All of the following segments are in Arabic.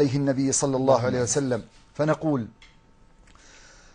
عليه النبي صلى الله عليه وسلم، فنقول: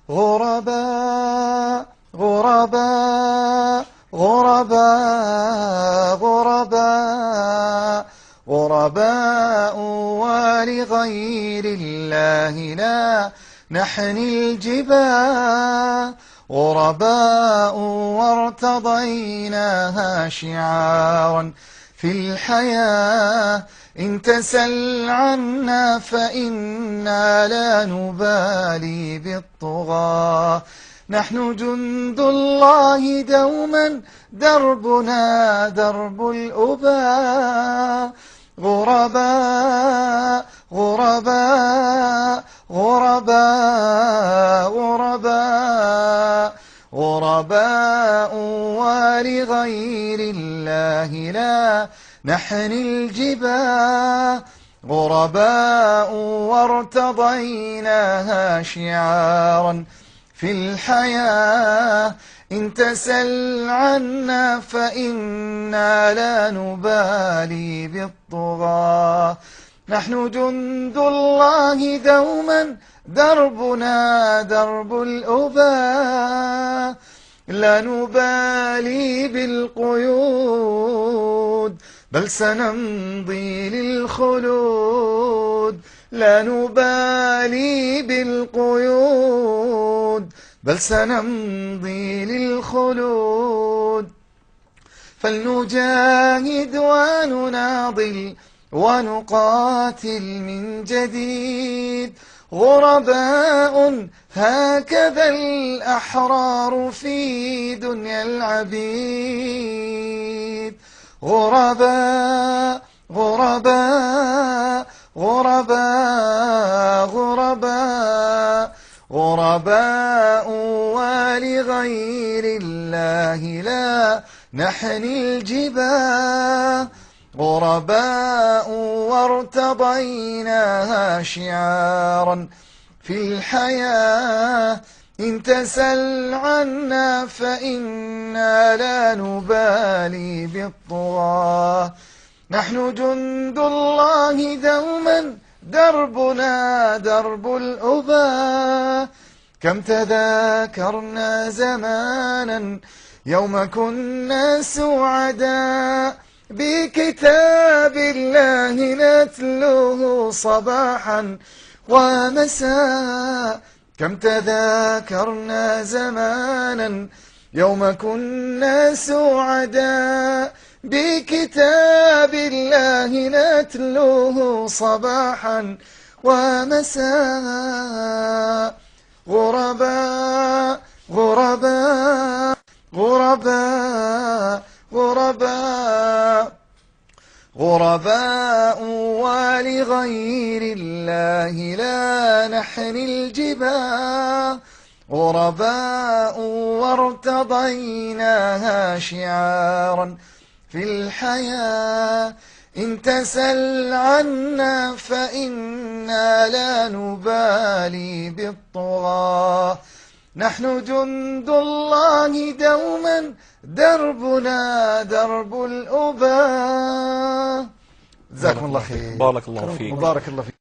غرباء غرباء غرباء غرباء غرباء ولغير الله لا نحني الجباه، غرباء وارتضيناها شعارا في الحياة، إن تسل عنا فإنا لا نبالي بالطغاة، نحن جند الله دوما دربنا درب الأباء، غرباء غرباء غرباء غرباء غرباء ولغير الله لا نحني الجباه، غرباء وارتضيناها شعارا في الحياة، إن تسل عنا فإنا لا نبالي بالطغاة، نحن جند الله دوما دربنا درب الأباء، لا نبالي بالقيود بل سنمضي للخلود، لا نبالي بالقيود بل سنمضي للخلود، فلنجاهد ونناضل ونقاتل من جديد، غرباء هكذا الأحرار في دنيا العبيد، غرباء غرباء غرباء غرباء غرباء ولغير الله لا نحني الجباه، غرباء وارتضيناها شعارا في الحياة، إن تسل عنا فإنا لا نبالي بالطغاة، نحن جند الله دوما دربنا درب الأباء، كم تذاكرنا زمانا يوم كنا سعداء، بكتاب الله نتلوه صباحا ومساء، كم تذاكرنا زمانا يوم كنا سعداء، بكتاب الله نتلوه صباحا ومساء، غرباء غرباء غرباء غرباء غرباء ولغير الله لا نحني الجباه، غرباء وارتضيناها شعارا في الحياة، إن تسل عنا فإنا لا نبالي بالطغاة، نحن جند الله دوما دربنا درب الأباء. جزاكم الله خير. بارك الله فيك. وبارك الله فيك.